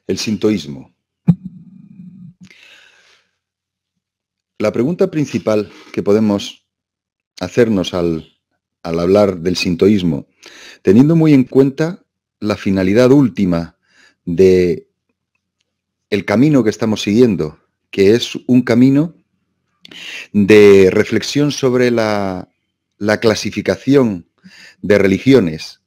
El sintoísmo. La pregunta principal que podemos hacernos al hablar del sintoísmo, teniendo muy en cuenta la finalidad última de el camino que estamos siguiendo, que es un camino de reflexión sobre la clasificación de religiones.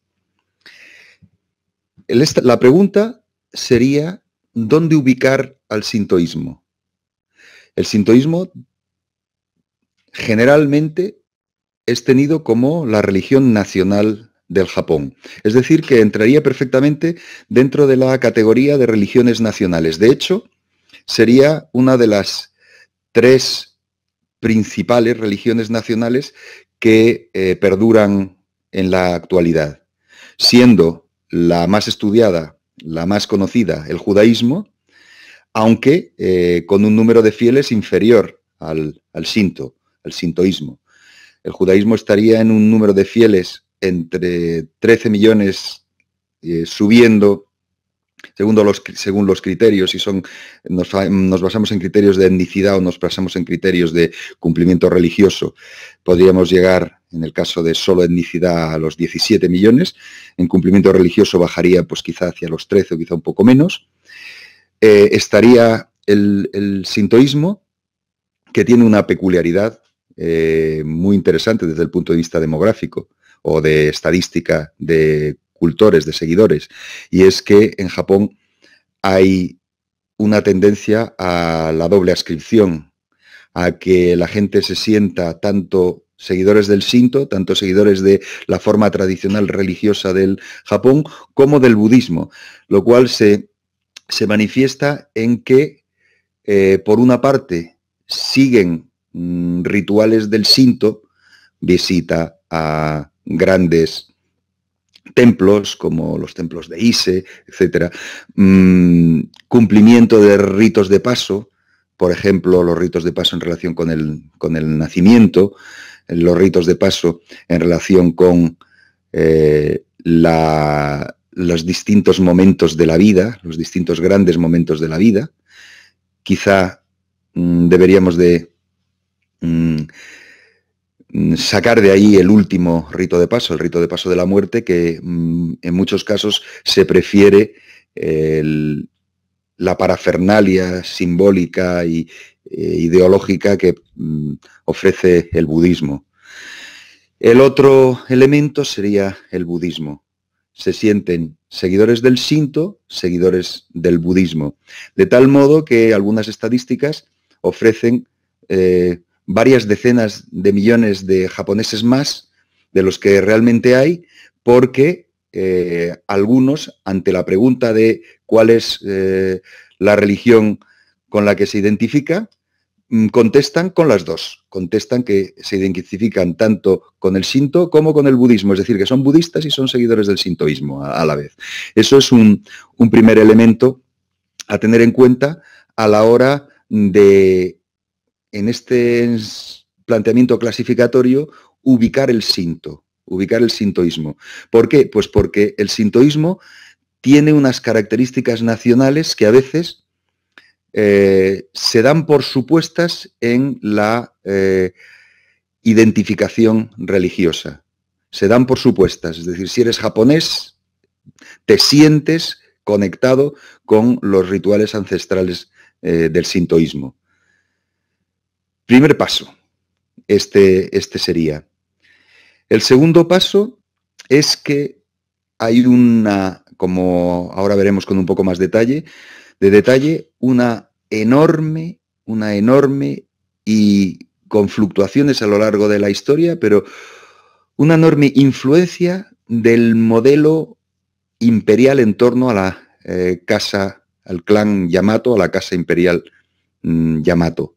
La pregunta sería, ¿dónde ubicar al sintoísmo? El sintoísmo generalmente es tenido como la religión nacional del Japón. Es decir, que entraría perfectamente dentro de la categoría de religiones nacionales. De hecho, sería una de las tres principales religiones nacionales que perduran en la actualidad, siendo la más estudiada, la más conocida, el judaísmo, aunque con un número de fieles inferior al sintoísmo. El judaísmo estaría en un número de fieles entre 13 millones, subiendo, según los criterios, si nos basamos en criterios de etnicidad o nos basamos en criterios de cumplimiento religioso, podríamos llegar, en el caso de solo etnicidad, a los 17 millones. En cumplimiento religioso bajaría pues quizá hacia los 13 o quizá un poco menos. Estaría el sintoísmo, que tiene una peculiaridad muy interesante desde el punto de vista demográfico o de estadística de cultores, de seguidores, y es que en Japón hay una tendencia a la doble adscripción, a que la gente se sienta tanto seguidores del Shinto, tanto seguidores de la forma tradicional religiosa del Japón, como del budismo, lo cual se manifiesta en que, por una parte, siguen rituales del Shinto, visita a grandes templos como los templos de Ise, etcétera, cumplimiento de ritos de paso, por ejemplo, los ritos de paso en relación con el nacimiento, los ritos de paso en relación con los distintos momentos de la vida, los distintos grandes momentos de la vida. Quizá deberíamos de sacar de ahí el último rito de paso, el rito de paso de la muerte, que en muchos casos se prefiere la parafernalia simbólica e ideológica que ofrece el budismo. El otro elemento sería el budismo. Se sienten seguidores del Shinto, seguidores del budismo, de tal modo que algunas estadísticas ofrecen varias decenas de millones de japoneses más de los que realmente hay, porque algunos, ante la pregunta de cuál es la religión con la que se identifica, contestan con las dos. Contestan que se identifican tanto con el Shinto como con el budismo, es decir, que son budistas y son seguidores del sintoísmo a la vez. Eso es un primer elemento a tener en cuenta a la hora de, en este planteamiento clasificatorio, ubicar el Shinto, ubicar el sintoísmo. ¿Por qué? Pues porque el sintoísmo tiene unas características nacionales que a veces se dan por supuestas en la identificación religiosa. Se dan por supuestas, es decir, si eres japonés, te sientes conectado con los rituales ancestrales del sintoísmo. Primer paso, este sería. El segundo paso es que hay una, como ahora veremos con un poco más de detalle, una enorme y con fluctuaciones a lo largo de la historia, pero una enorme influencia del modelo imperial en torno a la casa, al clan Yamato, a la casa imperial Yamato,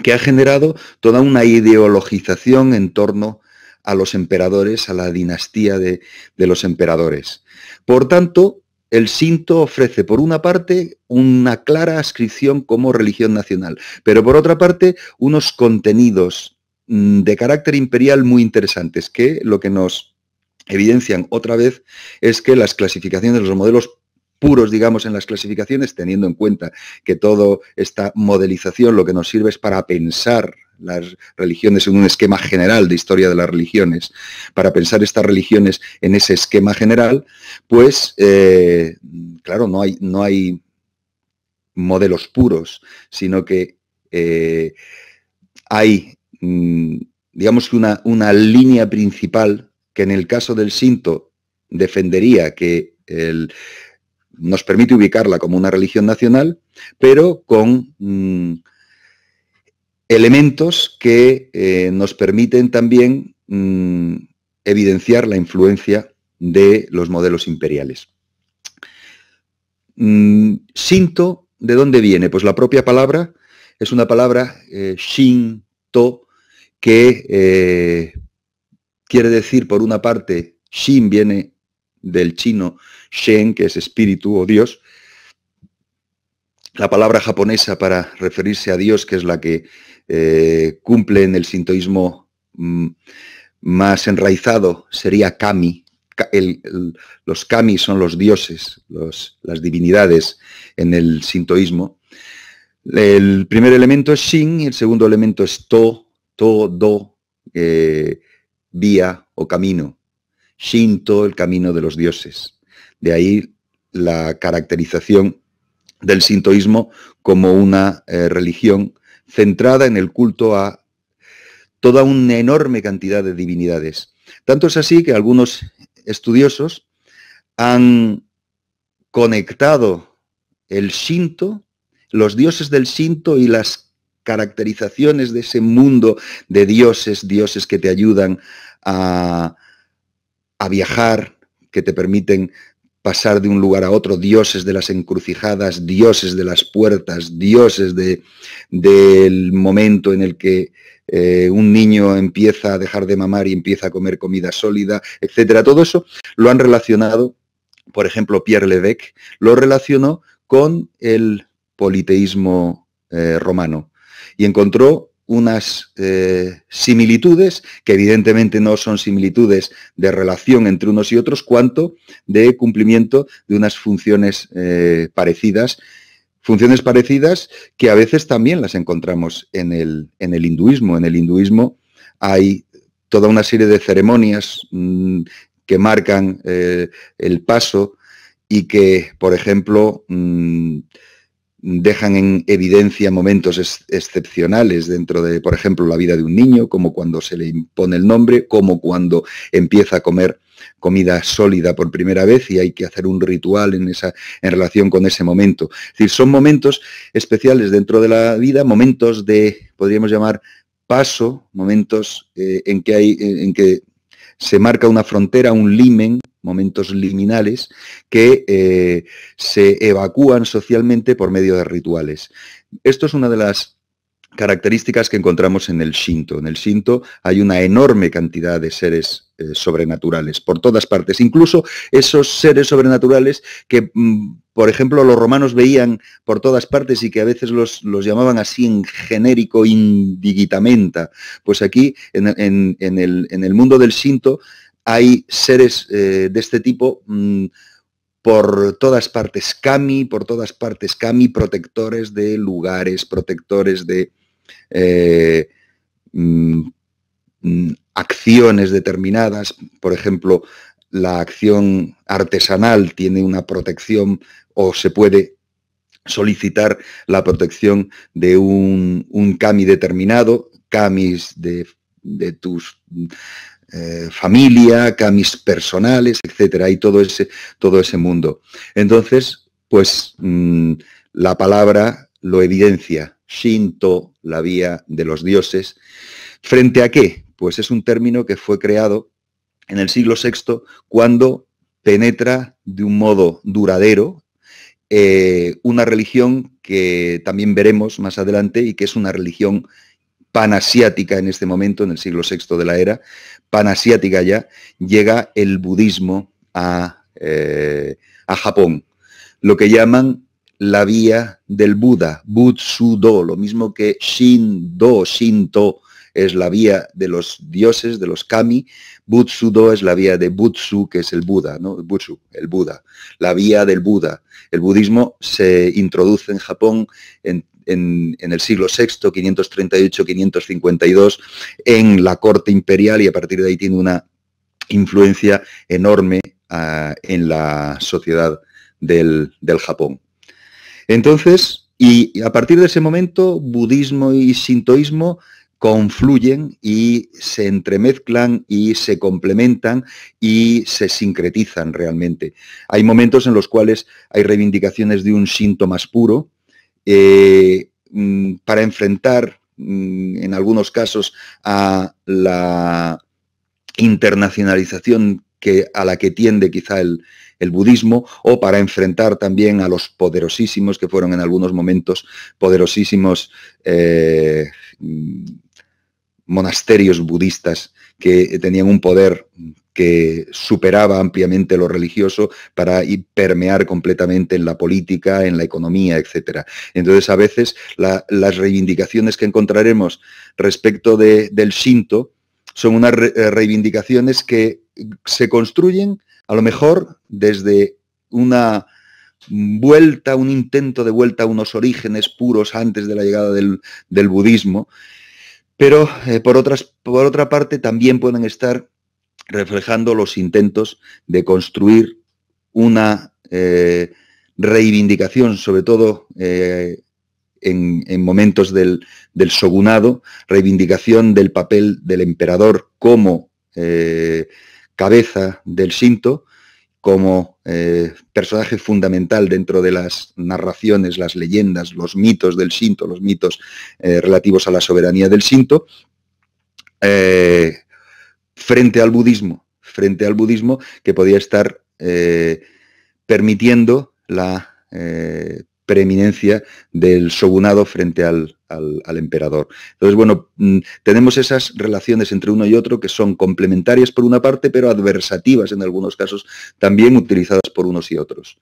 que ha generado toda una ideologización en torno a los emperadores, a la dinastía de los emperadores. Por tanto, el Shinto ofrece, por una parte, una clara adscripción como religión nacional, pero por otra parte, unos contenidos de carácter imperial muy interesantes, que lo que nos evidencian otra vez es que las clasificaciones, los modelos puros, digamos, en las clasificaciones, teniendo en cuenta que toda esta modelización lo que nos sirve es para pensar las religiones en un esquema general de historia de las religiones, para pensar estas religiones en ese esquema general, pues, claro, no hay modelos puros, sino que hay, digamos que una línea principal que en el caso del Shinto defendería que nos permite ubicarla como una religión nacional, pero con elementos que nos permiten también evidenciar la influencia de los modelos imperiales. Shinto, ¿de dónde viene? Pues la propia palabra es una palabra Shinto que quiere decir, por una parte, Shin viene del chino Shen, que es espíritu o Dios. La palabra japonesa para referirse a Dios, que es la que cumple en el sintoísmo más enraizado, sería kami. Los kami son los dioses, las divinidades en el sintoísmo. El primer elemento es Shin y el segundo elemento es do, vía o camino. Shinto, el camino de los dioses. De ahí la caracterización del sintoísmo como una religión centrada en el culto a toda una enorme cantidad de divinidades. Tanto es así que algunos estudiosos han conectado el Shinto, los dioses del Shinto y las caracterizaciones de ese mundo de dioses que te ayudan a viajar, que te permiten pasar de un lugar a otro, dioses de las encrucijadas, dioses de las puertas, dioses del momento en el que un niño empieza a dejar de mamar y empieza a comer comida sólida, etcétera. Todo eso lo han relacionado, por ejemplo, Pierre Lévesque lo relacionó con el politeísmo romano y encontró unas similitudes que evidentemente no son similitudes de relación entre unos y otros, cuanto de cumplimiento de unas funciones parecidas que a veces también las encontramos en el hinduismo. En el hinduismo hay toda una serie de ceremonias que marcan el paso y que, por ejemplo, dejan en evidencia momentos excepcionales dentro de, por ejemplo, la vida de un niño, como cuando se le impone el nombre, como cuando empieza a comer comida sólida por primera vez y hay que hacer un ritual en relación con ese momento. Es decir, son momentos especiales dentro de la vida, momentos de, podríamos llamar, paso, momentos en que se marca una frontera, un limen, momentos liminales que se evacúan socialmente por medio de rituales. Esto es una de las características que encontramos en el Shinto. En el Shinto hay una enorme cantidad de seres sobrenaturales por todas partes, incluso esos seres sobrenaturales que, por ejemplo, los romanos veían por todas partes y que a veces los llamaban así en genérico indigitamenta. Pues aquí, en el mundo del Shinto, hay seres de este tipo por todas partes, kami, protectores de lugares, protectores de acciones determinadas. Por ejemplo, la acción artesanal tiene una protección o se puede solicitar la protección de un kami determinado, kamis de tus familia, kamis personales, etcétera, y todo ese mundo. Entonces, pues la palabra lo evidencia, Shinto, la vía de los dioses. ¿Frente a qué? Pues es un término que fue creado en el siglo VI cuando penetra de un modo duradero una religión que también veremos más adelante y que es una religión panasiática en este momento, en el siglo VI de la era, panasiática ya, llega el budismo a Japón, lo que llaman la vía del Buda, Butsudo, lo mismo que Shinto es la vía de los dioses, de los kami, Butsudo es la vía de Butsu, que es el Buda, ¿no? Butsu, el Buda, la vía del Buda. El budismo se introduce en Japón en el siglo VI, 538-552, en la corte imperial, y a partir de ahí tiene una influencia enorme en la sociedad del Japón. Entonces, y a partir de ese momento, budismo y sintoísmo confluyen y se entremezclan y se complementan y se sincretizan realmente. Hay momentos en los cuales hay reivindicaciones de un Shinto más puro, para enfrentar, en algunos casos, a la internacionalización a la que tiende quizá el budismo, o para enfrentar también a los poderosísimos, que fueron en algunos momentos poderosísimos monasterios budistas que tenían un poder que superaba ampliamente lo religioso para permear completamente en la política, en la economía, etc. Entonces, a veces las reivindicaciones que encontraremos respecto del Shinto son unas reivindicaciones que se construyen a lo mejor desde una vuelta, un intento de vuelta a unos orígenes puros antes de la llegada del budismo, pero por otra parte también pueden estar reflejando los intentos de construir una reivindicación, sobre todo en momentos del shogunado, reivindicación del papel del emperador como cabeza del Shinto, como personaje fundamental dentro de las narraciones, las leyendas, los mitos del Shinto, los mitos relativos a la soberanía del Shinto, frente al budismo que podía estar permitiendo la preeminencia del shogunado frente al emperador. Entonces, bueno, tenemos esas relaciones entre uno y otro que son complementarias por una parte, pero adversativas en algunos casos, también utilizadas por unos y otros.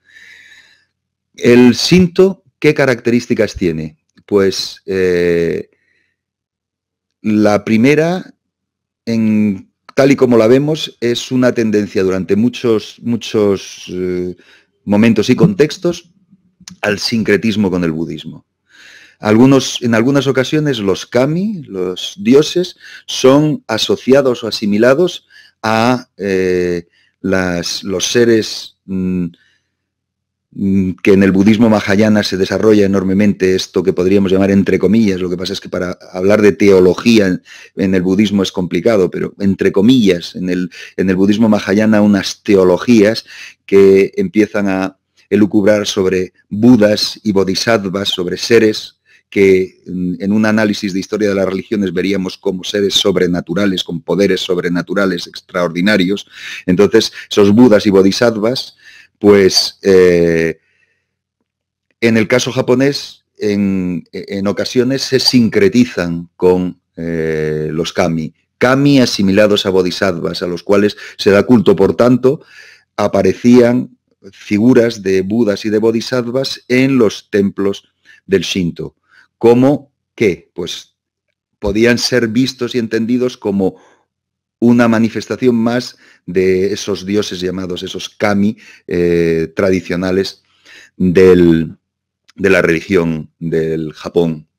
El Shinto, ¿qué características tiene? Pues la primera, tal y como la vemos, es una tendencia durante muchos momentos y contextos al sincretismo con el budismo. En algunas ocasiones los kami, los dioses, son asociados o asimilados a los seres que en el budismo mahayana se desarrolla enormemente, esto que podríamos llamar entre comillas. Lo que pasa es que para hablar de teología en el budismo es complicado, pero entre comillas, en el budismo mahayana, unas teologías que empiezan a elucubrar sobre budas y bodhisattvas, sobre seres que en un análisis de historia de las religiones veríamos como seres sobrenaturales, con poderes sobrenaturales extraordinarios. Entonces, esos budas y bodhisattvas, pues en el caso japonés, en ocasiones se sincretizan con los kami asimilados a bodhisattvas, a los cuales se da culto. Por tanto, aparecían figuras de budas y de bodhisattvas en los templos del Shinto. ¿Cómo qué? Pues podían ser vistos y entendidos como una manifestación más de esos dioses llamados, esos kami tradicionales de la religión del Japón.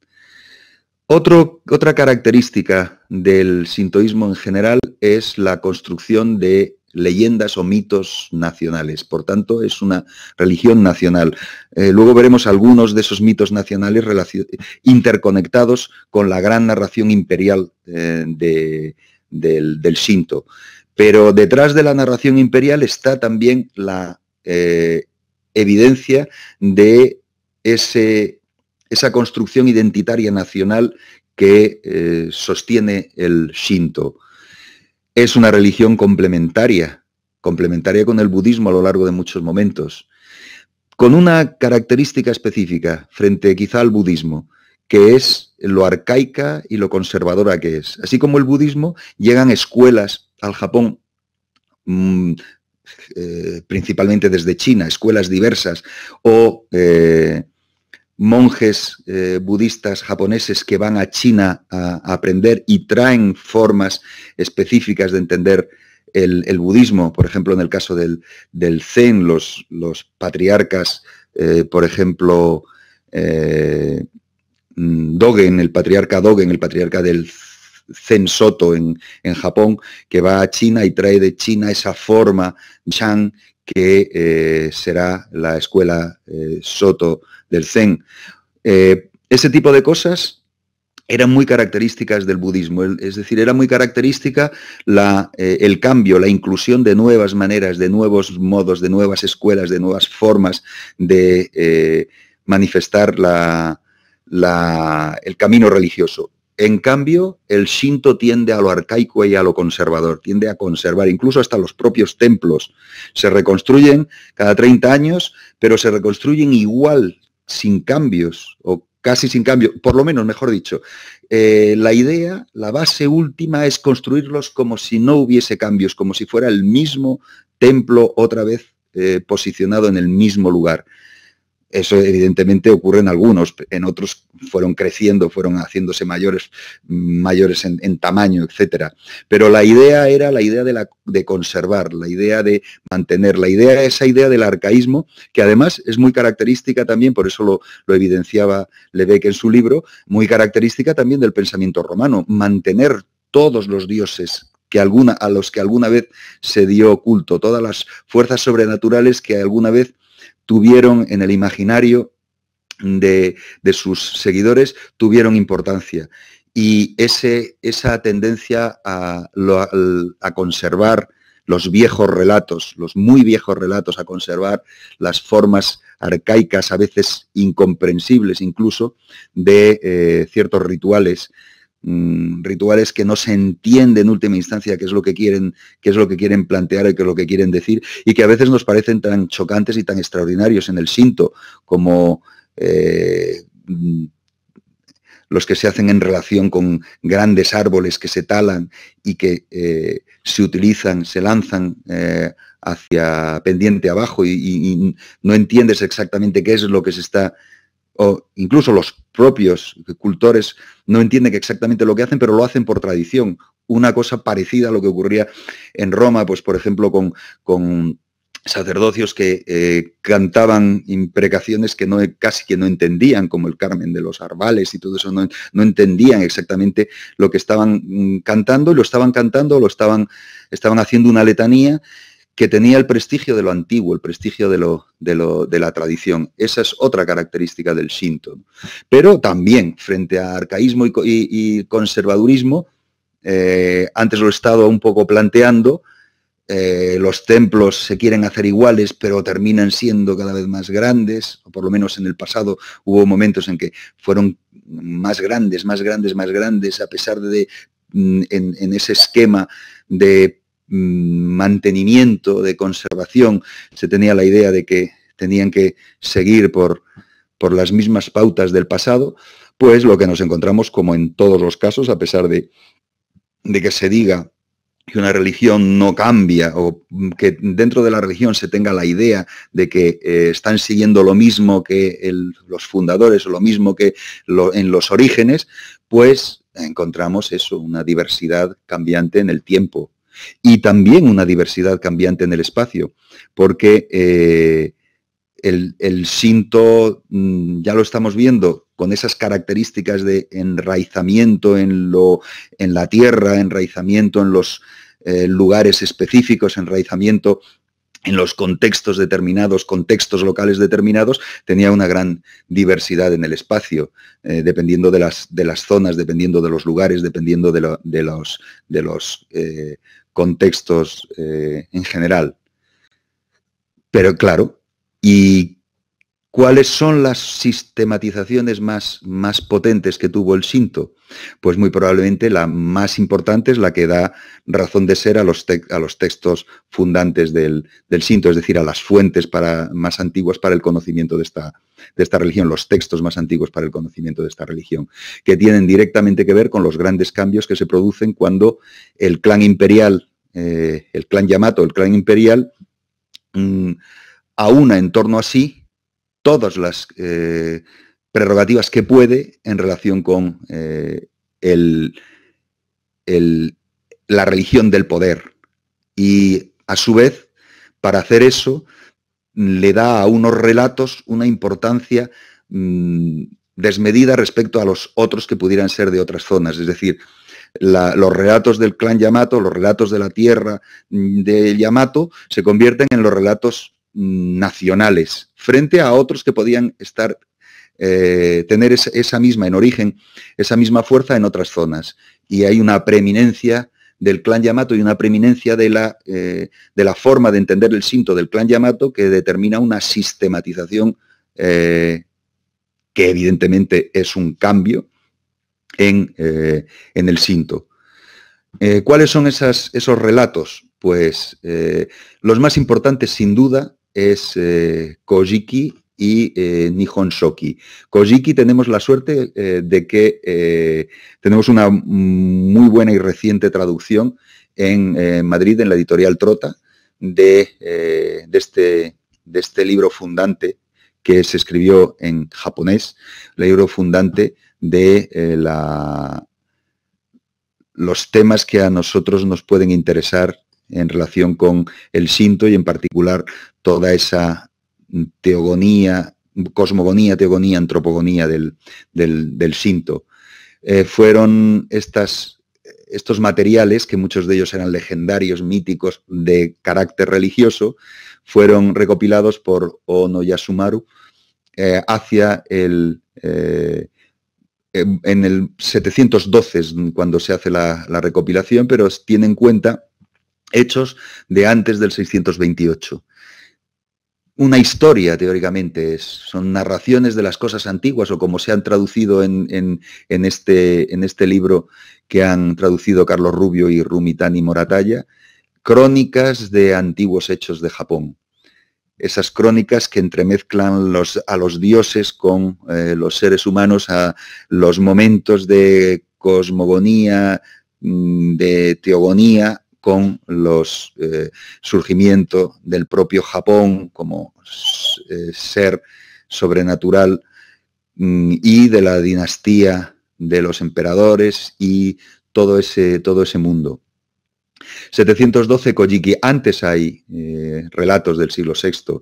Otra característica del sintoísmo en general es la construcción de leyendas o mitos nacionales. Por tanto, es una religión nacional. Luego veremos algunos de esos mitos nacionales interconectados con la gran narración imperial del Shinto. Pero detrás de la narración imperial está también la evidencia de esa construcción identitaria nacional que sostiene el Shinto. Es una religión complementaria con el budismo a lo largo de muchos momentos, con una característica específica frente quizá al budismo, que es lo arcaica y lo conservadora que es. Así como el budismo, llegan escuelas al Japón, principalmente desde China, escuelas diversas, o monjes budistas japoneses que van a China a aprender y traen formas específicas de entender el budismo, por ejemplo, en el caso del Zen, los patriarcas, por ejemplo, Dogen, el patriarca Dogen, el patriarca del Zen Soto en Japón, que va a China y trae de China esa forma Chan que será la escuela Soto del Zen. Ese tipo de cosas eran muy características del budismo, es decir, era muy característica el cambio, la inclusión de nuevas maneras, de nuevos modos, de nuevas escuelas, de nuevas formas de manifestar el camino religioso. En cambio, el Shinto tiende a lo arcaico y a lo conservador, tiende a conservar, incluso hasta los propios templos. Se reconstruyen cada 30 años, pero se reconstruyen igual, sin cambios, o casi sin cambio, por lo menos, mejor dicho. La idea, la base última es construirlos como si no hubiese cambios, como si fuera el mismo templo otra vez posicionado en el mismo lugar. Eso evidentemente ocurre en algunos, en otros fueron creciendo, fueron haciéndose mayores en tamaño, etcétera. Pero la idea era la idea de conservar, la idea de mantener, esa idea del arcaísmo, que además es muy característica también, por eso lo evidenciaba Lévesque en su libro, muy característica también del pensamiento romano, mantener todos los dioses a los que alguna vez se dio culto, todas las fuerzas sobrenaturales que alguna vez tuvieron en el imaginario de sus seguidores, tuvieron importancia. Y esa tendencia a conservar los viejos relatos, los muy viejos relatos, a conservar las formas arcaicas, a veces incomprensibles incluso, de ciertos rituales, rituales que no se entiende en última instancia qué es lo que quieren plantear y qué es lo que quieren decir, y que a veces nos parecen tan chocantes y tan extraordinarios en el Shinto, como los que se hacen en relación con grandes árboles que se talan y que se utilizan, se lanzan hacia pendiente abajo y no entiendes exactamente qué es lo que se está, o incluso los propios cultores no entienden exactamente lo que hacen, pero lo hacen por tradición. Una cosa parecida a lo que ocurría en Roma, pues por ejemplo con sacerdocios que cantaban imprecaciones que casi que no entendían, como el Carmen de los Arbales y todo eso, no entendían exactamente lo que estaban cantando, y lo estaban cantando, estaban haciendo una letanía que tenía el prestigio de lo antiguo, el prestigio de la tradición. Esa es otra característica del Shinto. Pero también, frente a arcaísmo y conservadurismo, antes lo he estado un poco planteando, los templos se quieren hacer iguales, pero terminan siendo cada vez más grandes, o por lo menos en el pasado hubo momentos en que fueron más grandes, a pesar de en ese esquema de mantenimiento, de conservación, se tenía la idea de que tenían que seguir por las mismas pautas del pasado. Pues lo que nos encontramos, como en todos los casos, a pesar de que se diga que una religión no cambia, o que dentro de la religión se tenga la idea de que están siguiendo lo mismo que los fundadores, o lo mismo que en los orígenes, pues encontramos eso, una diversidad cambiante en el tiempo. Y también una diversidad cambiante en el espacio, porque el Shinto, ya lo estamos viendo, con esas características de enraizamiento en la tierra, enraizamiento en los lugares específicos, enraizamiento en los contextos determinados, contextos locales determinados, tenía una gran diversidad en el espacio, dependiendo de las zonas, dependiendo de los lugares, dependiendo de los contextos en general. Pero claro, ¿y cuáles son las sistematizaciones más potentes que tuvo el Shinto? Pues muy probablemente la más importante es la que da razón de ser a los textos fundantes del Shinto, es decir, a las fuentes más antiguas para el conocimiento de esta religión, los textos más antiguos para el conocimiento de esta religión, que tienen directamente que ver con los grandes cambios que se producen cuando el clan imperial, el clan Yamato, el clan imperial, aúna en torno a sí todas las prerrogativas que puede en relación con la religión del poder. Y a su vez, para hacer eso, le da a unos relatos una importancia desmedida respecto a los otros que pudieran ser de otras zonas. Es decir, los relatos del clan Yamato, los relatos de la tierra de Yamato, se convierten en los relatos nacionales, frente a otros que podían estar, tener esa misma, en origen, esa misma fuerza en otras zonas. Y hay una preeminencia del clan Yamato y una preeminencia de la forma de entender el Shinto del clan Yamato que determina una sistematización que evidentemente es un cambio en el Shinto. ¿Cuáles son esos relatos? Pues los más importantes sin duda es Kojiki y Nihon Shoki. Kojiki tenemos la suerte de que tenemos una muy buena y reciente traducción en Madrid, en la editorial Trota, de este libro fundante que se escribió en japonés, el libro fundante de los temas que a nosotros nos pueden interesar en relación con el Shinto y en particular toda esa teogonía, cosmogonía, teogonía, antropogonía del Shinto. Fueron estos materiales, que muchos de ellos eran legendarios, míticos, de carácter religioso, fueron recopilados por Ono Yasumaru hacia en el 712 cuando se hace la recopilación, pero tiene en cuenta hechos de antes del 628. Una historia, teóricamente, son narraciones de las cosas antiguas, o como se han traducido en este libro que han traducido Carlos Rubio y Rumitani Moratalla, crónicas de antiguos hechos de Japón. Esas crónicas que entremezclan a los dioses con los seres humanos, a los momentos de cosmogonía, de teogonía, con los surgimiento del propio Japón como ser sobrenatural y de la dinastía de los emperadores y todo ese mundo. 712 Kojiki. Antes hay relatos del siglo VI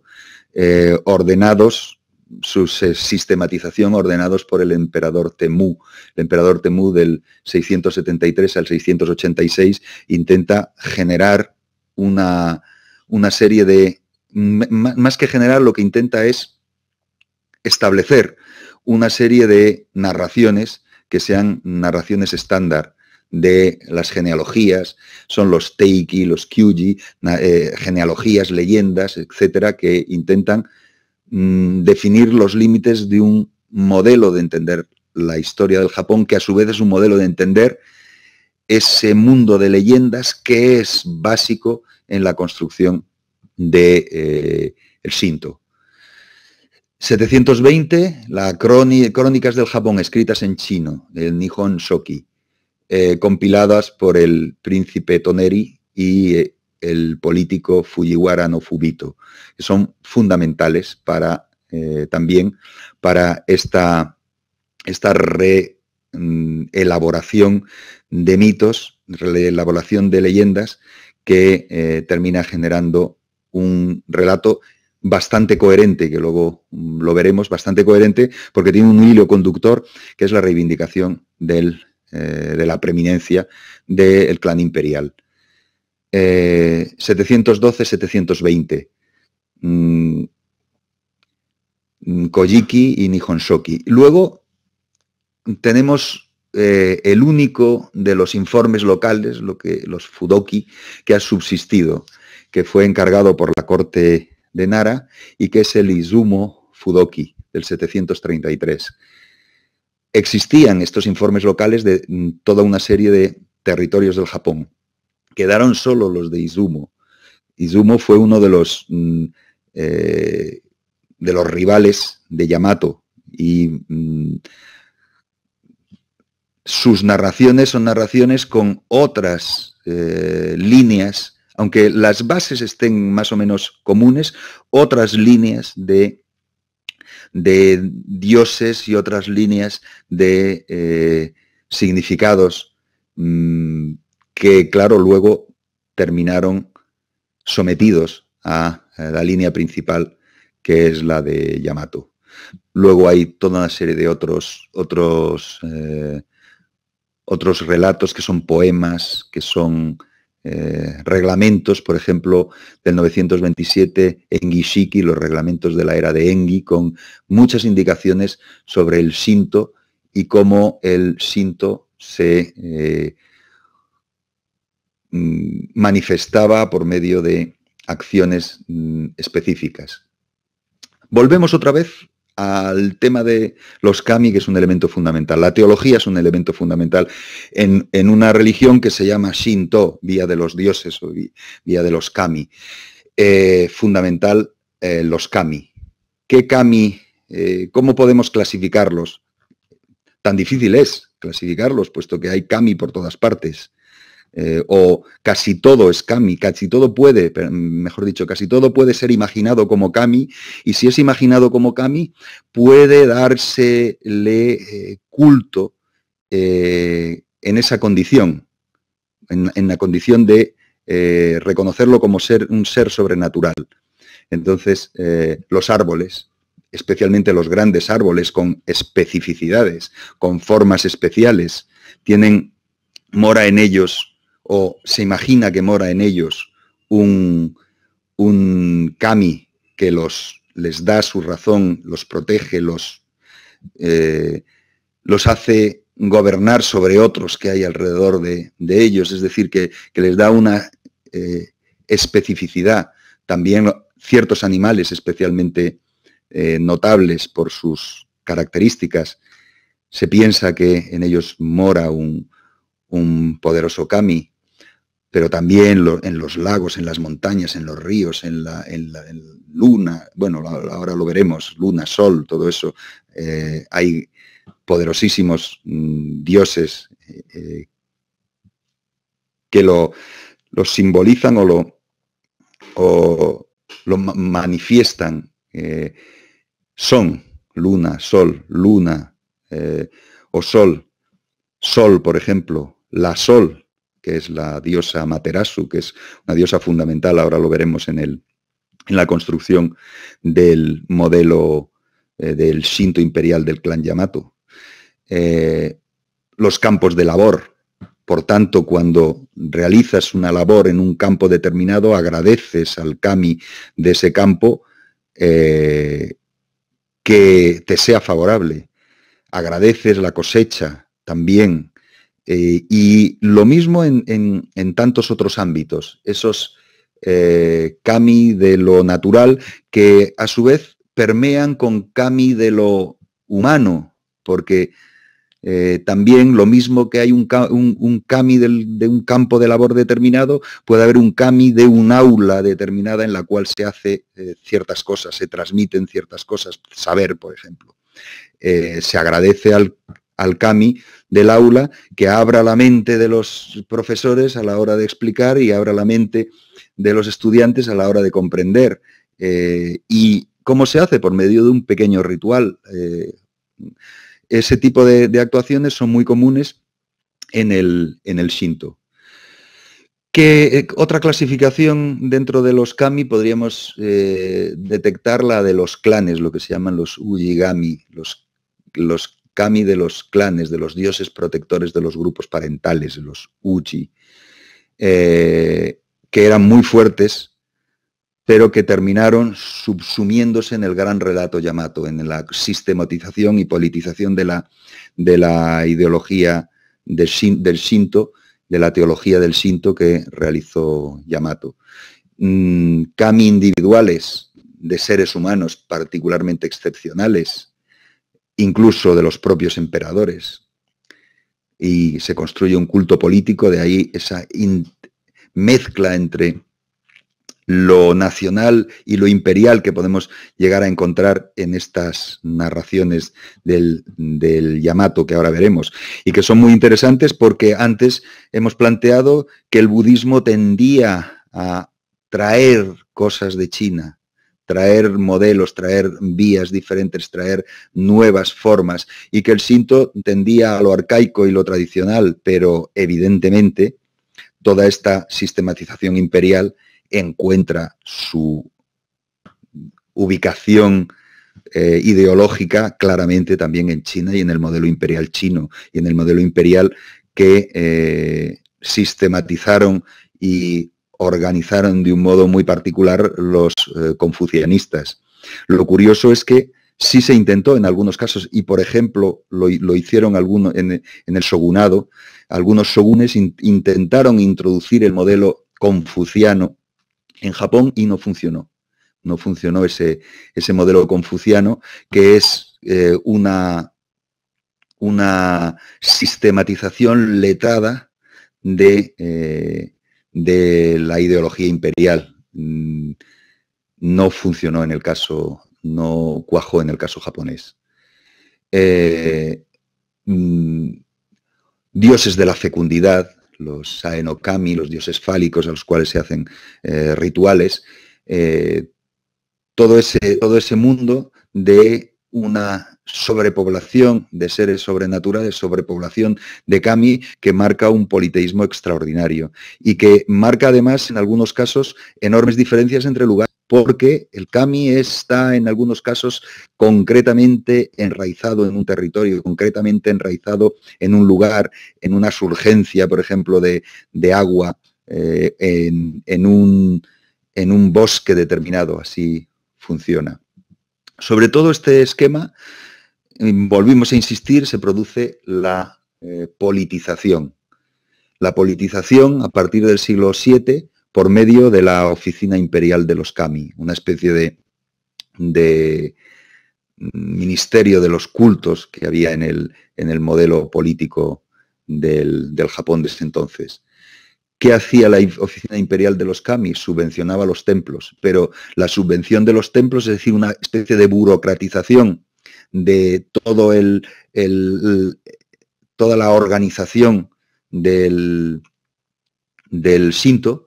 ordenados, su sistematización ordenados por el emperador Temú. El emperador Temú del 673 al 686 intenta generar una serie de... Más que generar, lo que intenta es establecer una serie de narraciones que sean narraciones estándar de las genealogías, son los teiki, los kyuji, genealogías, leyendas, etcétera, que intentan definir los límites de un modelo de entender la historia del Japón, que a su vez es un modelo de entender ese mundo de leyendas que es básico en la construcción de el Shinto. 720, las crónicas del Japón escritas en chino, el Nihon Shoki, compiladas por el príncipe Toneri y el político Fujiwara no Fubito, que son fundamentales para también para esta elaboración de mitos, elaboración de leyendas que termina generando un relato bastante coherente, que luego lo veremos, bastante coherente, porque tiene un hilo conductor que es la reivindicación de la preeminencia del clan imperial. 712-720. Kojiki y Nihon Shoki. Luego tenemos el único de los informes locales, los Fudoki, que ha subsistido, que fue encargado por la corte de Nara y que es el Izumo Fudoki del 733. Existían estos informes locales de toda una serie de territorios del Japón. Quedaron solo los de Izumo. Izumo fue uno de los rivales de Yamato y sus narraciones son narraciones con otras líneas, aunque las bases estén más o menos comunes, otras líneas de dioses y otras líneas de significados que, claro, luego terminaron sometidos a la línea principal, que es la de Yamato. Luego hay toda una serie de otros relatos que son poemas, que son reglamentos, por ejemplo, del 927, Engi Shiki, los reglamentos de la era de Engi, con muchas indicaciones sobre el Shinto y cómo el Shinto se manifestaba por medio de acciones específicas. Volvemos otra vez al tema de los kami, que es un elemento fundamental. La teología es un elemento fundamental en una religión que se llama Shinto, vía de los dioses o vía de los kami. Fundamental los kami. ¿Qué kami? ¿Cómo podemos clasificarlos? Tan difícil es clasificarlos, puesto que hay kami por todas partes. O casi todo es kami, casi todo puede, mejor dicho, casi todo puede ser imaginado como kami, y si es imaginado como kami, puede dársele culto en esa condición, en la condición de reconocerlo como un ser sobrenatural. Entonces, los árboles, especialmente los grandes árboles con especificidades, con formas especiales, mora en ellos, o se imagina que mora en ellos un kami que les da su razón, los protege, los hace gobernar sobre otros que hay alrededor de ellos, es decir, que les da una especificidad. También ciertos animales especialmente notables por sus características, se piensa que en ellos mora un poderoso kami, pero también en los lagos, en las montañas, en los ríos, en la luna, bueno, ahora lo veremos, luna, sol, todo eso. Hay poderosísimos dioses que lo simbolizan o lo manifiestan. Son luna, sol, o sol. Sol, por ejemplo, la Sol, que es la diosa Amaterasu, que es una diosa fundamental, ahora lo veremos en la construcción del modelo del Shinto imperial del clan Yamato. Los campos de labor. Por tanto, cuando realizas una labor en un campo determinado, agradeces al kami de ese campo que te sea favorable. Agradeces la cosecha también. Y lo mismo en tantos otros ámbitos. Esos kami de lo natural que a su vez permean con kami de lo humano, porque también lo mismo que hay un kami de un campo de labor determinado, puede haber un kami de un aula determinada en la cual se hace ciertas cosas, se transmiten ciertas cosas, saber, por ejemplo. Se agradece al kami del aula que abra la mente de los profesores a la hora de explicar y abra la mente de los estudiantes a la hora de comprender. ¿Y cómo se hace? Por medio de un pequeño ritual. Ese tipo de actuaciones son muy comunes en el Shinto. Otra clasificación dentro de los kami podríamos detectar la de los clanes, lo que se llaman los ujigami, los kami de los clanes, de los dioses protectores de los grupos parentales, los uji, que eran muy fuertes, pero que terminaron subsumiéndose en el gran relato Yamato, en la sistematización y politización de la ideología del Shinto, de la teología del Shinto que realizó Yamato. Kami individuales de seres humanos particularmente excepcionales, incluso de los propios emperadores, y se construye un culto político, de ahí esa mezcla entre lo nacional y lo imperial que podemos llegar a encontrar en estas narraciones del Yamato que ahora veremos, y que son muy interesantes porque antes hemos planteado que el budismo tendía a traer cosas de China, traer modelos, traer vías diferentes, traer nuevas formas, y que el Shinto tendía a lo arcaico y lo tradicional, pero evidentemente toda esta sistematización imperial encuentra su ubicación ideológica claramente también en China y en el modelo imperial chino y en el modelo imperial que sistematizaron y organizaron de un modo muy particular los confucianistas. Lo curioso es que sí se intentó en algunos casos, y por ejemplo lo hicieron algunos en el shogunado, algunos shogunes intentaron introducir el modelo confuciano en Japón y no funcionó. No funcionó ese modelo confuciano, que es una sistematización letrada de la ideología imperial. No funcionó en el caso, no cuajó en el caso japonés. Dioses de la fecundidad, los Saenokami, los dioses fálicos a los cuales se hacen rituales, todo ese mundo de una sobrepoblación de seres sobrenaturales, sobrepoblación de kami, que marca un politeísmo extraordinario y que marca además en algunos casos enormes diferencias entre lugares, porque el kami está en algunos casos concretamente enraizado en un territorio, concretamente enraizado en un lugar, en una surgencia, por ejemplo, de agua, en un bosque determinado, así funciona. Sobre todo este esquema, volvimos a insistir, se produce la politización. La politización a partir del siglo VII por medio de la Oficina Imperial de los Kami, una especie de ministerio de los cultos que había en el modelo político del Japón de ese entonces. ¿Qué hacía la Oficina Imperial de los Kami? Subvencionaba los templos, pero la subvención de los templos, es decir, una especie de burocratización de todo toda la organización del Shinto,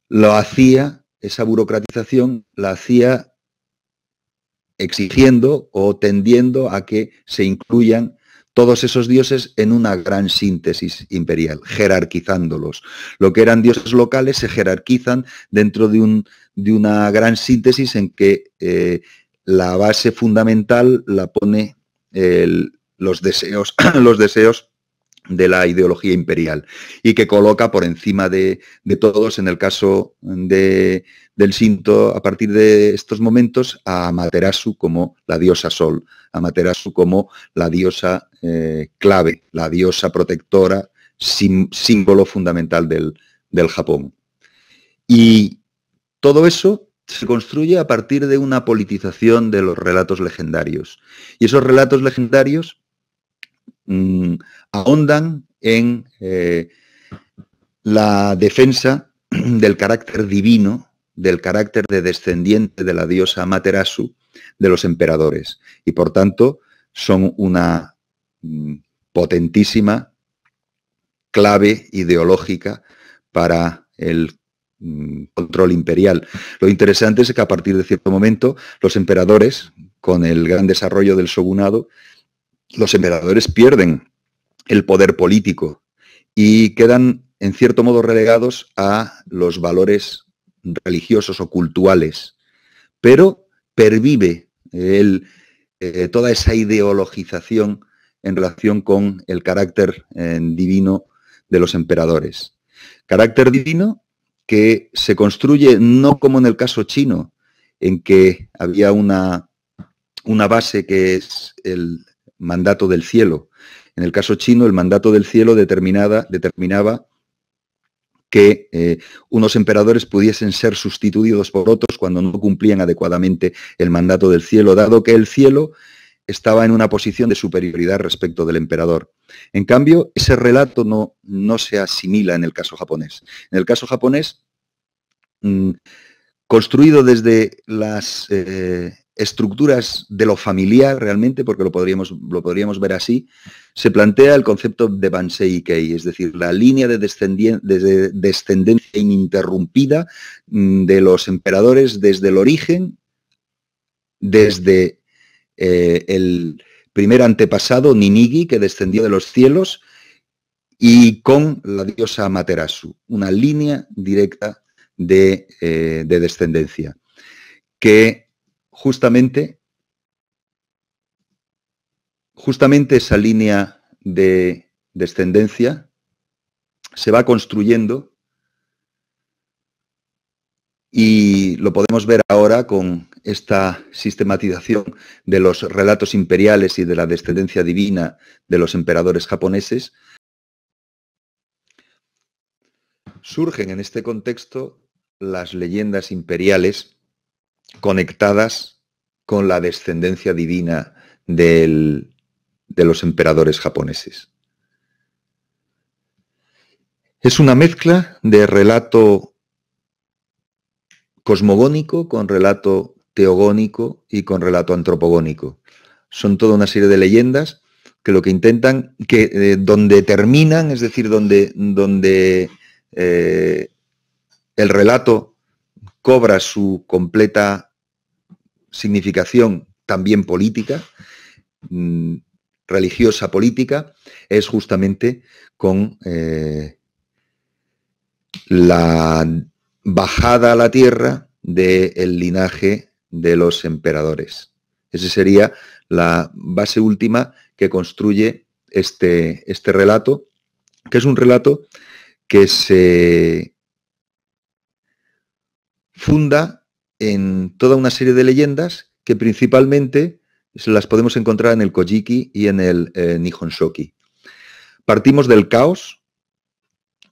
lo hacía, esa burocratización la hacía exigiendo o tendiendo a que se incluyan todos esos dioses en una gran síntesis imperial, jerarquizándolos. Lo que eran dioses locales se jerarquizan dentro de una gran síntesis en que la base fundamental la pone los deseos de la ideología imperial y que coloca por encima de todos, en el caso del Shinto, a partir de estos momentos, a Amaterasu como la diosa Sol, Amaterasu como la diosa clave, la diosa protectora, símbolo fundamental del Japón. Y todo eso se construye a partir de una politización de los relatos legendarios. Y esos relatos legendarios ahondan en la defensa del carácter divino, del carácter de descendiente de la diosa Amaterasu, de los emperadores. Y por tanto son una potentísima clave ideológica para el control imperial. Lo interesante es que a partir de cierto momento los emperadores, con el gran desarrollo del shogunado, los emperadores pierden el poder político y quedan en cierto modo relegados a los valores religiosos o cultuales, pero pervive toda esa ideologización en relación con el carácter divino de los emperadores. Carácter divino que se construye no como en el caso chino, en que había una base que es el mandato del cielo. En el caso chino, el mandato del cielo determinaba que unos emperadores pudiesen ser sustituidos por otros cuando no cumplían adecuadamente el mandato del cielo, dado que el cielo estaba en una posición de superioridad respecto del emperador. En cambio, ese relato no se asimila en el caso japonés. En el caso japonés, construido desde las estructuras de lo familiar realmente, porque lo podríamos ver así, se plantea el concepto de Bansei Ikei, es decir, la línea de descendencia ininterrumpida de los emperadores desde el origen, desde el primer antepasado, Ninigi, que descendió de los cielos, y con la diosa Amaterasu, una línea directa de descendencia, que justamente esa línea de descendencia se va construyendo y lo podemos ver ahora con esta sistematización de los relatos imperiales y de la descendencia divina de los emperadores japoneses. Surgen en este contexto las leyendas imperiales conectadas con la descendencia divina de los emperadores japoneses. Es una mezcla de relato cosmogónico con relato teogónico y con relato antropogónico. Son toda una serie de leyendas que lo que intentan, que donde terminan, es decir, donde el relato cobra su completa significación también política, religiosa política, es justamente con la bajada a la tierra del linaje de los emperadores. Esa sería la base última que construye este relato, que es un relato que se funda en toda una serie de leyendas que principalmente las podemos encontrar en el Kojiki y en el Nihon Shoki. Partimos del caos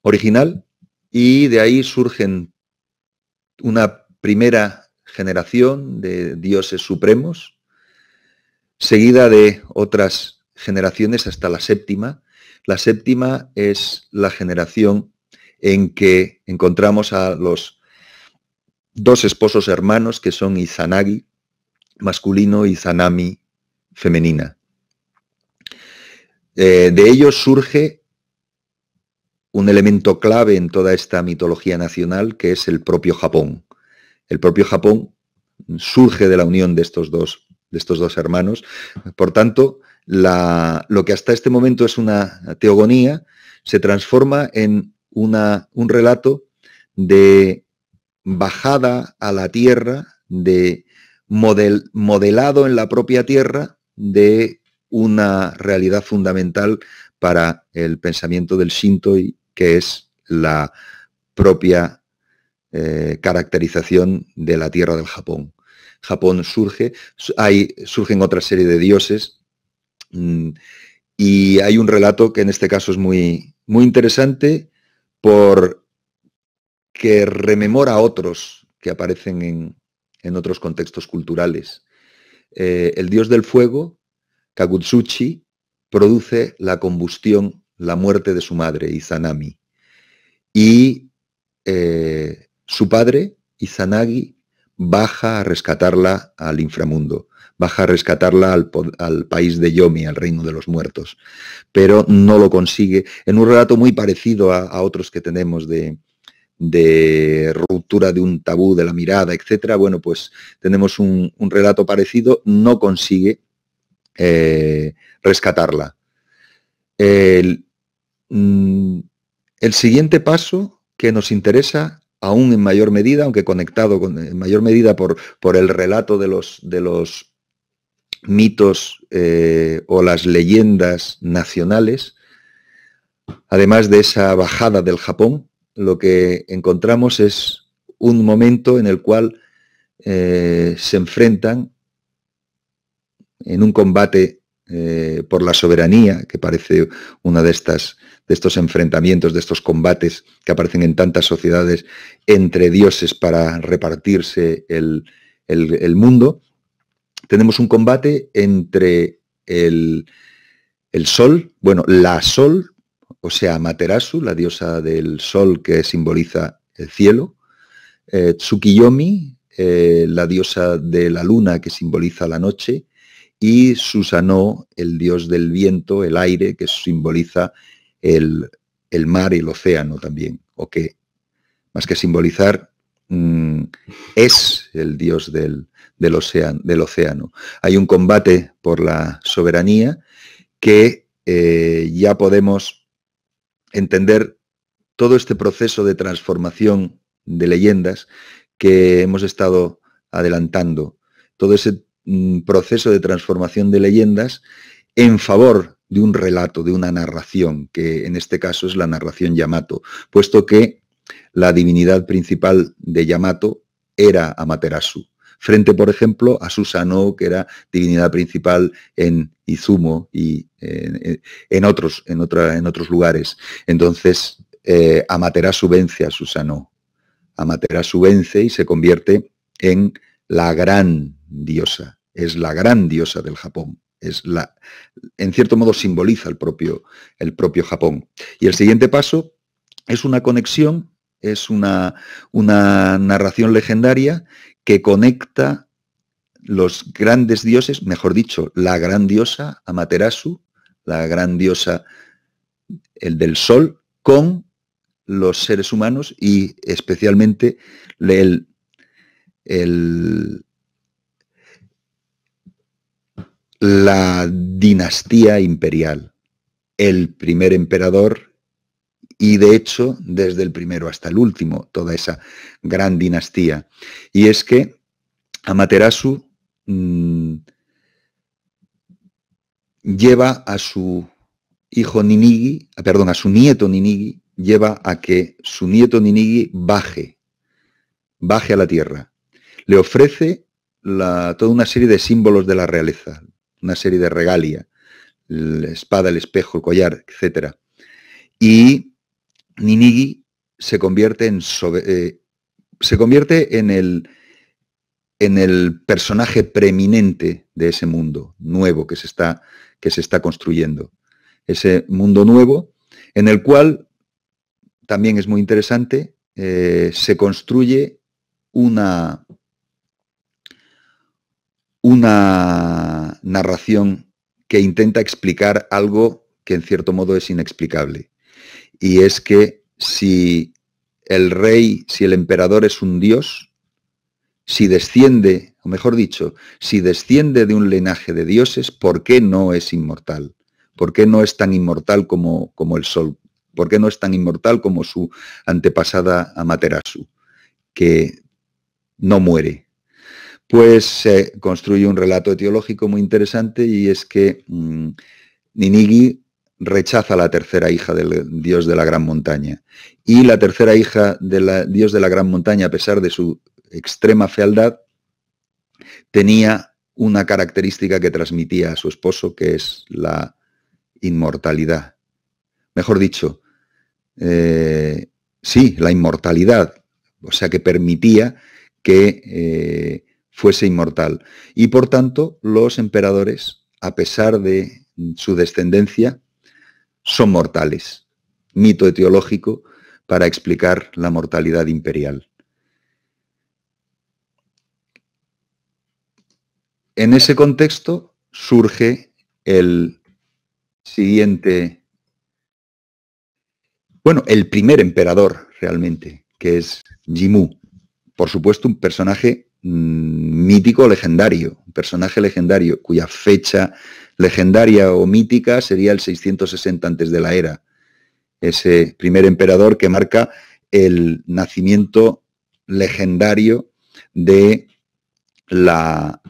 original y de ahí surgen una primera generación de dioses supremos, seguida de otras generaciones hasta la séptima. La séptima es la generación en que encontramos a los dos esposos hermanos que son Izanagi, masculino, y Izanami, femenina. De ellos surge un elemento clave en toda esta mitología nacional, que es el propio Japón. El propio Japón surge de la unión de estos dos hermanos. Por tanto, lo que hasta este momento es una teogonía se transforma en un relato de bajada a la tierra, de modelado en la propia tierra de una realidad fundamental para el pensamiento del Shinto, que es la propia caracterización de la tierra del Japón. Japón surgen otra serie de dioses y hay un relato que en este caso es muy, muy interesante porque rememora a otros que aparecen en otros contextos culturales. El dios del fuego, Kagutsuchi, produce la combustión, la muerte de su madre, Izanami. Y su padre, Izanagi, baja a rescatarla al inframundo, baja a rescatarla al país de Yomi, al reino de los muertos, pero no lo consigue, en un relato muy parecido a otros que tenemos de ruptura de un tabú, de la mirada, etcétera. Bueno, pues tenemos un relato parecido, no consigue rescatarla. El siguiente paso que nos interesa, aún en mayor medida, aunque conectado en mayor medida por el relato de los mitos o las leyendas nacionales, además de esa bajada del Japón, lo que encontramos es un momento en el cual se enfrentan en un combate por la soberanía, que parece una de estos enfrentamientos, de estos combates que aparecen en tantas sociedades entre dioses para repartirse el mundo. Tenemos un combate entre el sol, bueno, la sol, o sea, Amaterasu, la diosa del sol que simboliza el cielo, Tsukiyomi, la diosa de la luna que simboliza la noche, y Susanoo, el dios del viento, el aire, que simboliza el mar y el océano también, o que más que simbolizar es el dios del océano. Hay un combate por la soberanía que ya podemos entender todo este proceso de transformación de leyendas que hemos estado adelantando. Todo ese proceso de transformación de leyendas en favor de un relato, de una narración, que en este caso es la narración Yamato, puesto que la divinidad principal de Yamato era Amaterasu, frente, por ejemplo, a Susanoo, que era divinidad principal en Izumo y en otros lugares. Entonces, Amaterasu vence a Susanoo. Amaterasu vence y se convierte en la gran diosa. Es la gran diosa del Japón. En cierto modo simboliza el propio Japón. Y el siguiente paso es una conexión, es una narración legendaria que conecta los grandes dioses, mejor dicho, la gran diosa Amaterasu, la gran diosa el del sol, con los seres humanos y especialmente la dinastía imperial, el primer emperador y de hecho desde el primero hasta el último, toda esa gran dinastía. Y es que Amaterasu lleva a su hijo Ninigi, perdón, a su nieto Ninigi, lleva a que su nieto Ninigi baje a la tierra. Le ofrece toda una serie de símbolos de la realeza, una serie de regalia, la espada, el espejo, el collar, etc. Y Ninigi se convierte en el personaje preeminente de ese mundo nuevo que se está construyendo. Ese mundo nuevo en el cual, también es muy interesante, se construye una narración que intenta explicar algo que en cierto modo es inexplicable. Y es que si el rey, si el emperador es un dios, si desciende, o mejor dicho, si desciende de un linaje de dioses, ¿por qué no es inmortal? ¿Por qué no es tan inmortal como el sol? ¿Por qué no es tan inmortal como su antepasada Amaterasu, que no muere? Pues se construye un relato etiológico muy interesante y es que Ninigi rechaza a la tercera hija del dios de la gran montaña. Y la tercera hija del dios de la gran montaña, a pesar de su extrema fealdad, tenía una característica que transmitía a su esposo, que es la inmortalidad. Mejor dicho, sí, la inmortalidad, o sea que permitía que fuese inmortal. Y por tanto, los emperadores, a pesar de su descendencia, son mortales. Mito etiológico para explicar la mortalidad imperial. En ese contexto surge el siguiente, bueno, el primer emperador realmente, que es Jimmu. Por supuesto, un personaje mítico legendario, un personaje legendario cuya fecha legendaria o mítica sería el 660 antes de la era. Ese primer emperador que marca el nacimiento legendario de la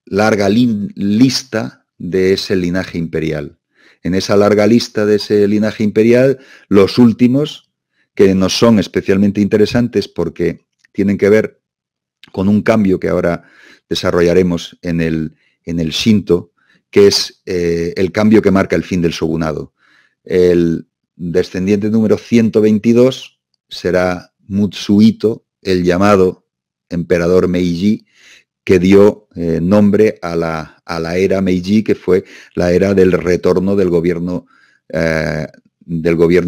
larga lista de ese linaje imperial. En esa larga lista de ese linaje imperial, los últimos, que nos son especialmente interesantes porque tienen que ver con un cambio que ahora desarrollaremos en el Shinto, que es el cambio que marca el fin del shogunado. El descendiente número 122 será Mutsuhito, el llamado emperador Meiji, que dio nombre a la era Meiji, que fue la era del retorno del gobierno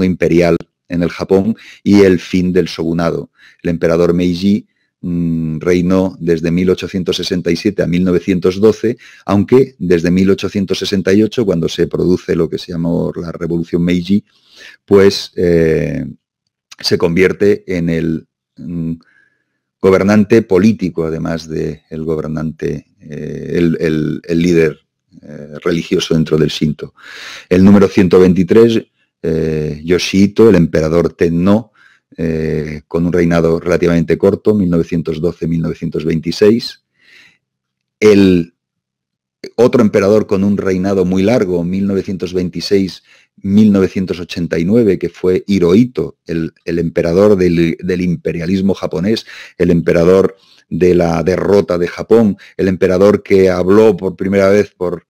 imperial en el Japón y el fin del shogunado. El emperador Meiji reinó desde 1867 a 1912, aunque desde 1868, cuando se produce lo que se llamó la Revolución Meiji, pues se convierte en el gobernante político, además del gobernante, el líder religioso dentro del Shinto. El número 123, Yoshihito, el emperador Tenno, con un reinado relativamente corto, 1912-1926. El otro emperador con un reinado muy largo, 1926-1989, que fue Hirohito, el emperador del imperialismo japonés, el emperador de la derrota de Japón, el emperador que habló por primera vez por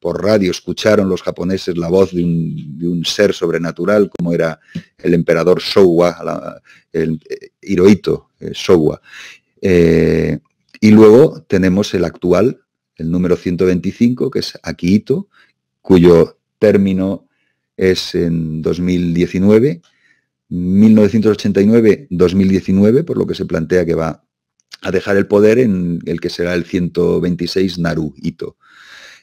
radio, escucharon los japoneses la voz de un ser sobrenatural, como era el emperador Showa, el Hirohito Showa. Y luego tenemos el actual, el número 125, que es Akihito, cuyo término es en 2019, 1989-2019, por lo que se plantea que va a dejar el poder en el que será el 126 Naruhito.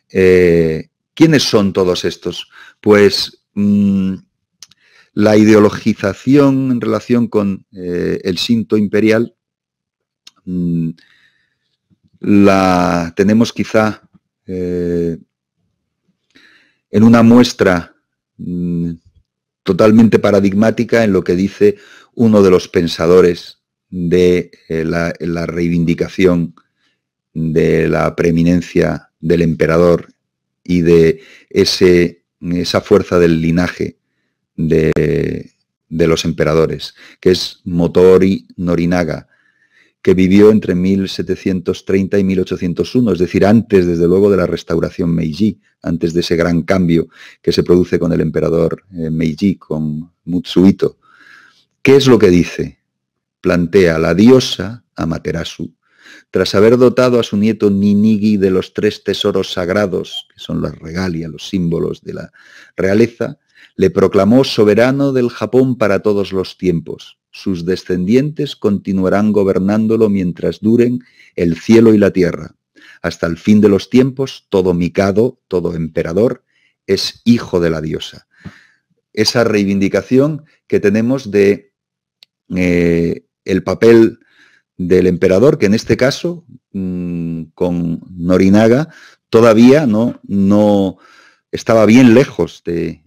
¿Quiénes son todos estos? Pues la ideologización en relación con el Shinto imperial la tenemos quizá en una muestra totalmente paradigmática en lo que dice uno de los pensadores de la reivindicación de la preeminencia del emperador y de esa fuerza del linaje de los emperadores, que es Motoori Norinaga, que vivió entre 1730 y 1801, es decir, antes, desde luego, de la restauración Meiji, antes de ese gran cambio que se produce con el emperador Meiji, con Mutsuhito. ¿Qué es lo que dice? Plantea la diosa Amaterasu, tras haber dotado a su nieto Ninigi de los 3 tesoros sagrados, que son las regalias, los símbolos de la realeza, le proclamó soberano del Japón para todos los tiempos. Sus descendientes continuarán gobernándolo mientras duren el cielo y la tierra. Hasta el fin de los tiempos, todo mikado, todo emperador, es hijo de la diosa. Esa reivindicación que tenemos de el papel del emperador, que en este caso, con Norinaga, todavía no estaba bien lejos de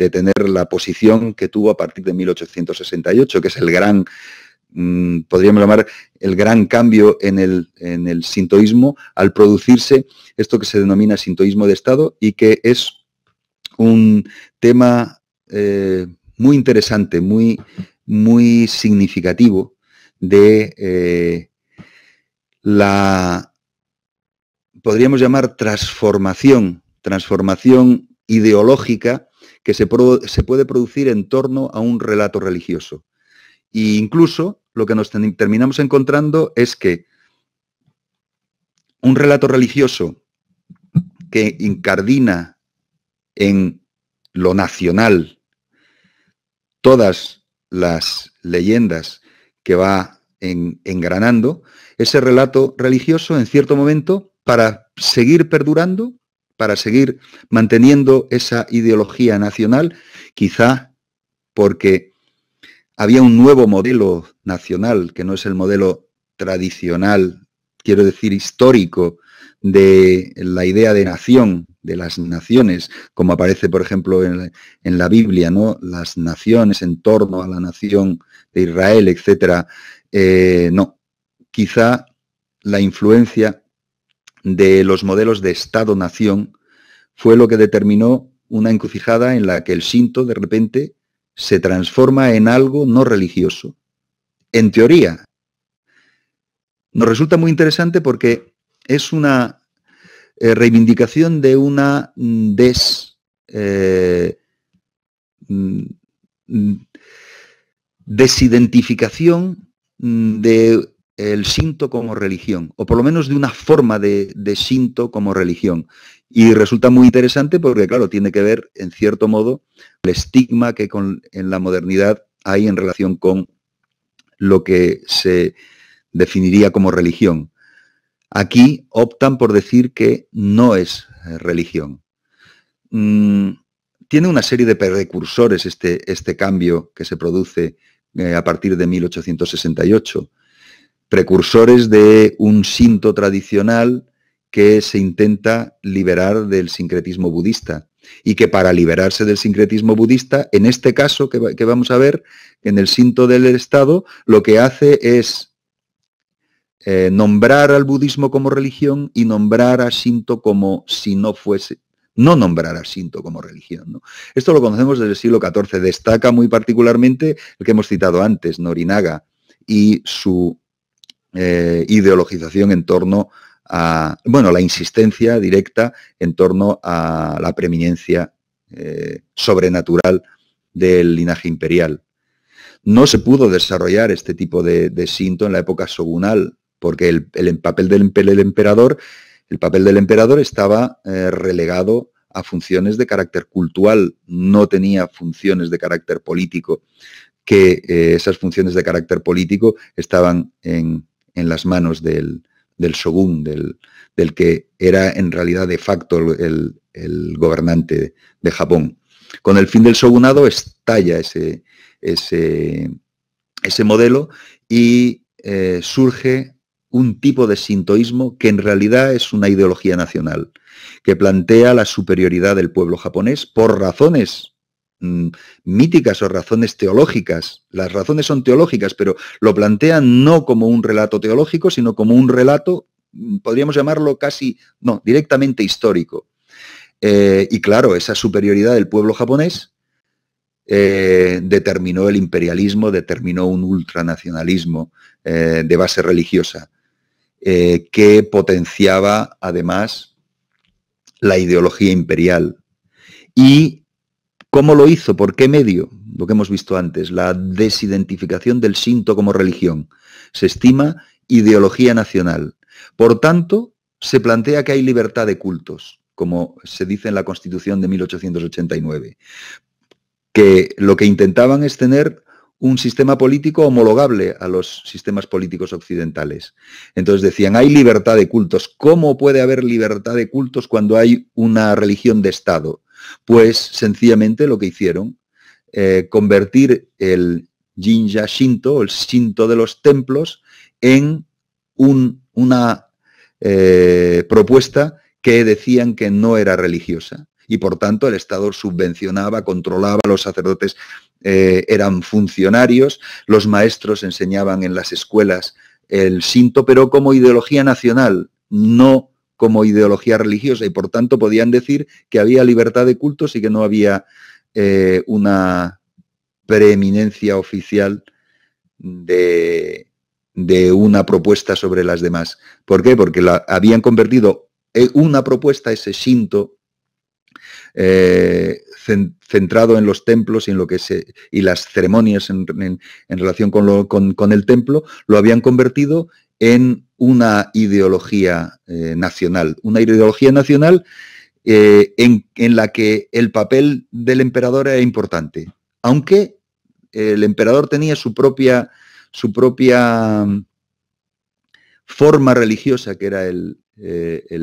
tener la posición que tuvo a partir de 1868, que es el gran, podríamos llamar, el gran cambio en el sintoísmo al producirse esto que se denomina sintoísmo de Estado y que es un tema muy interesante, muy significativo de la, podríamos llamar, transformación ideológica que se puede producir en torno a un relato religioso. E incluso lo que nos terminamos encontrando es que un relato religioso que incardina en lo nacional todas las leyendas que va engranando, ese relato religioso en cierto momento, para seguir perdurando, para seguir manteniendo esa ideología nacional, quizá porque había un nuevo modelo nacional, que no es el modelo tradicional, quiero decir histórico, de la idea de nación, de las naciones, como aparece, por ejemplo, en la Biblia, ¿no? Las naciones en torno a la nación de Israel, etc. No, quizá la influencia de los modelos de Estado-nación fue lo que determinó una encrucijada en la que el Shinto de repente se transforma en algo no religioso. En teoría, nos resulta muy interesante porque es una reivindicación de una desidentificación del Shinto como religión, o por lo menos de una forma de Shinto como religión. Y resulta muy interesante porque, claro, tiene que ver, en cierto modo, el estigma que en la modernidad hay en relación con lo que se definiría como religión. Aquí optan por decir que no es religión. Tiene una serie de precursores este cambio que se produce a partir de 1868. Precursores de un Shinto tradicional que se intenta liberar del sincretismo budista. y que para liberarse del sincretismo budista, en este caso que vamos a ver, en el Shinto del Estado, lo que hace es nombrar al budismo como religión y nombrar a Shinto como si no fuese, no nombrar a Shinto como religión, ¿no? Esto lo conocemos desde el siglo XIV. Destaca muy particularmente el que hemos citado antes, Norinaga, y su ideologización en torno a, bueno, la insistencia directa en torno a la preeminencia sobrenatural del linaje imperial. No se pudo desarrollar este tipo de Shinto en la época shogunal, porque el papel del emperador estaba relegado a funciones de carácter cultural, no tenía funciones de carácter político, que esas funciones de carácter político estaban en las manos del shogun, del que era en realidad de facto el gobernante de Japón. Con el fin del shogunado estalla ese modelo y surge un tipo de sintoísmo que en realidad es una ideología nacional, que plantea la superioridad del pueblo japonés por razones míticas o razones teológicas. Las razones son teológicas, pero lo plantean no como un relato teológico, sino como un relato, podríamos llamarlo casi, no, directamente histórico. Y claro, esa superioridad del pueblo japonés determinó el imperialismo, determinó un ultranacionalismo de base religiosa, que potenciaba además la ideología imperial. ¿Y cómo lo hizo? ¿Por qué medio? Lo que hemos visto antes, la desidentificación del Shinto como religión. Se estima ideología nacional. Por tanto, se plantea que hay libertad de cultos, como se dice en la Constitución de 1889, que lo que intentaban es tener un sistema político homologable a los sistemas políticos occidentales. Entonces decían, hay libertad de cultos. ¿Cómo puede haber libertad de cultos cuando hay una religión de Estado? Pues sencillamente lo que hicieron, convertir el Jinja Shinto, el Shinto de los templos, en una propuesta que decían que no era religiosa. Y por tanto el Estado subvencionaba, controlaba, los sacerdotes eran funcionarios, los maestros enseñaban en las escuelas el Shinto, pero como ideología nacional, no como ideología religiosa, y por tanto podían decir que había libertad de cultos y que no había una preeminencia oficial de una propuesta sobre las demás. ¿Por qué? Porque habían convertido una propuesta, ese Shinto, centrado en los templos y en lo que y las ceremonias en relación con el templo, lo habían convertido en una ideología nacional. Una ideología nacional en la que el papel del emperador era importante, aunque el emperador tenía su propia forma religiosa, que era el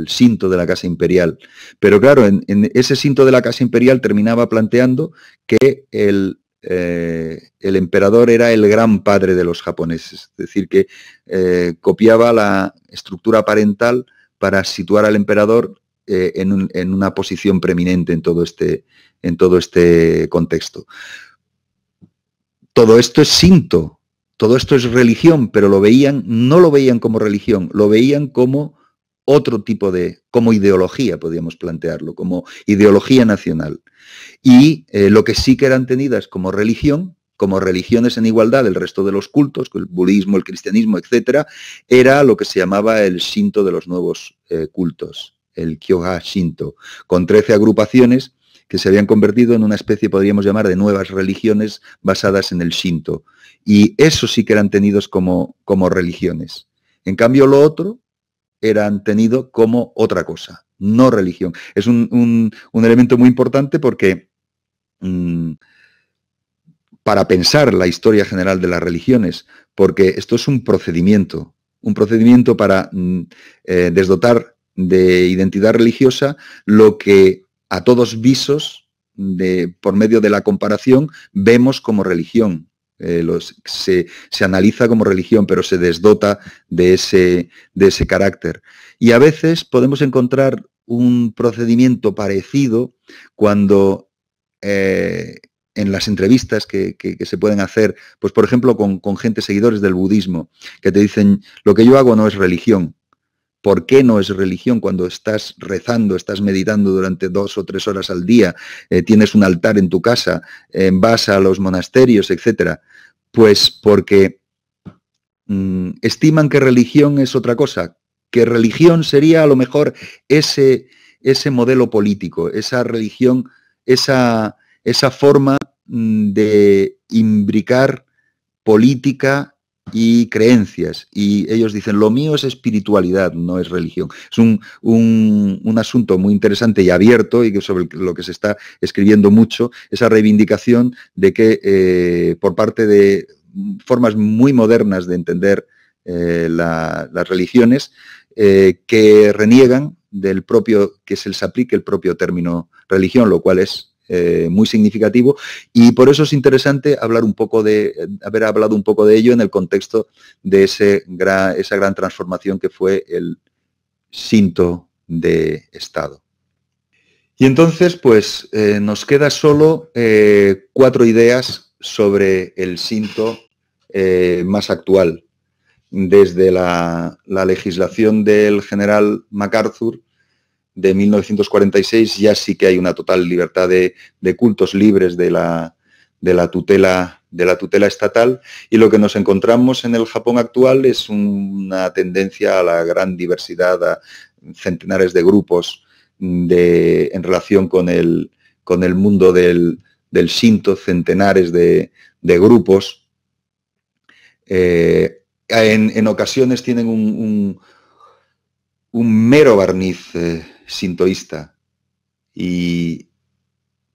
Shinto de la Casa Imperial. Pero claro, en ese Shinto de la Casa Imperial terminaba planteando que el emperador era el gran padre de los japoneses, es decir, que copiaba la estructura parental para situar al emperador en una posición preeminente en todo este contexto. Todo esto es Shinto, todo esto es religión, pero no lo veían como religión, lo veían como otro tipo como ideología, podríamos plantearlo, como ideología nacional. Y lo que sí que eran tenidas como religión, como religiones en igualdad del resto de los cultos, el budismo, el cristianismo, etcétera, era lo que se llamaba el Shinto de los nuevos cultos, el Kyoga Shinto, con 13 agrupaciones que se habían convertido en una especie, podríamos llamar, de nuevas religiones basadas en el Shinto. Y eso sí que eran tenidos como religiones. En cambio, lo otro eran tenido como otra cosa, no religión. Es un elemento muy importante porque para pensar la historia general de las religiones, porque esto es un procedimiento para desdotar de identidad religiosa lo que a todos visos, por medio de la comparación, vemos como religión. Se analiza como religión, pero se desdota de ese carácter. Y a veces podemos encontrar un procedimiento parecido cuando en las entrevistas que se pueden hacer, pues por ejemplo con gente, seguidores del budismo, que te dicen, lo que yo hago no es religión. ¿Por qué no es religión cuando estás rezando, estás meditando durante 2 o 3 horas al día, tienes un altar en tu casa, vas a los monasterios, etcétera? Pues porque estiman que religión es otra cosa, que religión sería a lo mejor ese modelo político, esa religión, esa forma de imbricar política y creencias. Y ellos dicen, lo mío es espiritualidad, no es religión. Es un asunto muy interesante y abierto, y que sobre lo que se está escribiendo mucho, esa reivindicación de que por parte de formas muy modernas de entender las religiones, que reniegan del propio, que se les aplique el propio término religión, lo cual es muy significativo, y por eso es interesante hablar un poco haber hablado un poco de ello en el contexto de esa gran transformación que fue el Shinto de Estado. Y entonces, pues, nos queda solo 4 ideas sobre el Shinto más actual, desde la legislación del general MacArthur de 1946. Ya sí que hay una total libertad de cultos libres de la tutela estatal, y lo que nos encontramos en el Japón actual es una tendencia a la gran diversidad, a centenares de grupos en relación con el mundo del Shinto, centenares de grupos. En ocasiones tienen un mero barniz sintoísta y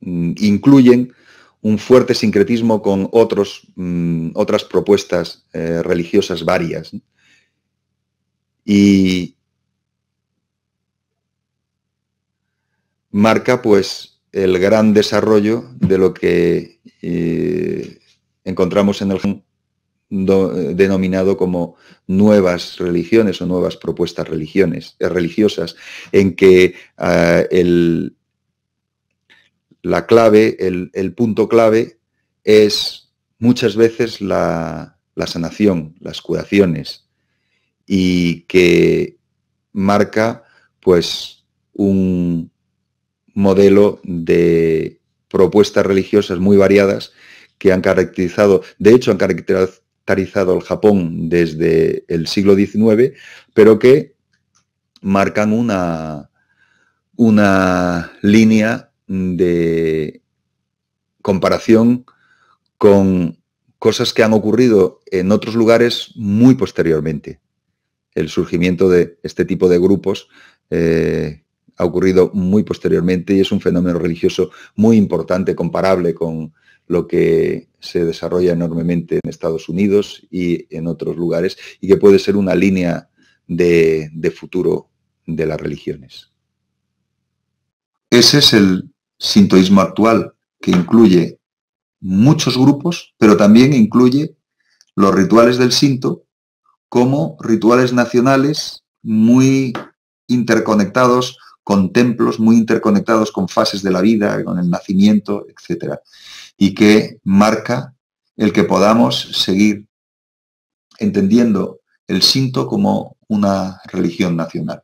incluyen un fuerte sincretismo con otras propuestas religiosas varias. Y marca, pues, el gran desarrollo de lo que encontramos en el denominado como nuevas religiones o nuevas propuestas religiosas, en que la clave, el punto clave es muchas veces la sanación, las curaciones, y que marca, pues, un modelo de propuestas religiosas muy variadas que han caracterizado, de hecho han caracterizado al Japón desde el siglo XIX, pero que marcan una línea de comparación con cosas que han ocurrido en otros lugares muy posteriormente. El surgimiento de este tipo de grupos ha ocurrido muy posteriormente, y es un fenómeno religioso muy importante, comparable con lo que se desarrolla enormemente en Estados Unidos y en otros lugares, y que puede ser una línea de futuro de las religiones. Ese es el sintoísmo actual, que incluye muchos grupos, pero también incluye los rituales del Shinto como rituales nacionales muy interconectados con templos, muy interconectados con fases de la vida, con el nacimiento, etc. Y que marca el que podamos seguir entendiendo el Shinto como una religión nacional.